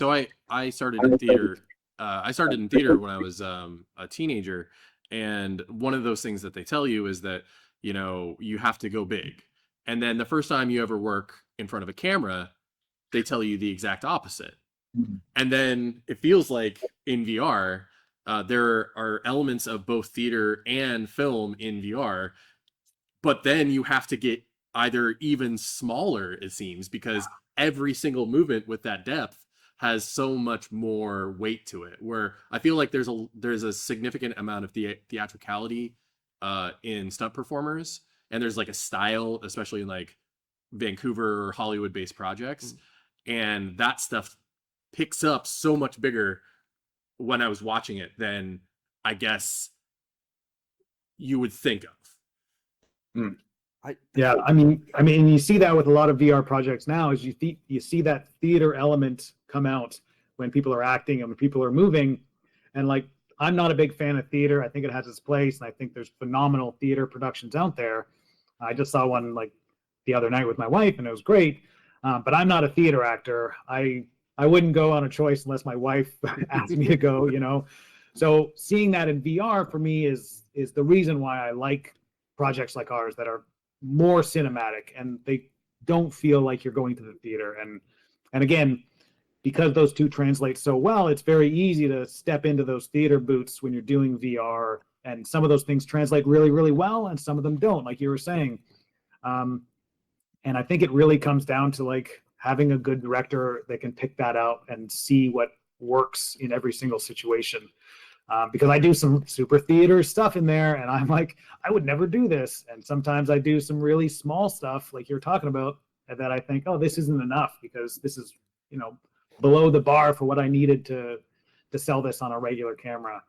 So I started in theater. I started in theater when I was a teenager, and one of those things that they tell you is that you have to go big, and then the first time you ever work in front of a camera, they tell you the exact opposite. And then it feels like in VR, there are elements of both theater and film in VR, but then you have to get either even smaller, it seems, because every single movement with that depth has so much more weight to it. Where I feel like there's a significant amount of theatricality in stunt performers, and there's like a style, especially in like Vancouver or Hollywood based projects, and that stuff picks up so much bigger when I was watching it than I guess you would think of. Mm. Yeah, I mean, you see that with a lot of VR projects now. Is you see that theater element come out when people are acting and when people are moving, and like I'm not a big fan of theater. I think it has its place, and I think there's phenomenal theater productions out there. I just saw one like the other night with my wife, and it was great. But I'm not a theater actor. I wouldn't go on a choice unless my wife asked me to go. So seeing that in VR for me is the reason why I like projects like ours that are more cinematic and they don't feel like you're going to the theater. And again, because those two translate so well, it's very easy to step into those theater boots when you're doing VR. And some of those things translate really, really well, and some of them don't, like you were saying. And I think it really comes down to like having a good director that can pick that out and see what works in every single situation. Because I do some super theater stuff in there, and I'm like, I would never do this. And sometimes I do some really small stuff, like you're talking about, that I think, oh, this isn't enough because this is, below the bar for what I needed to sell this on a regular camera.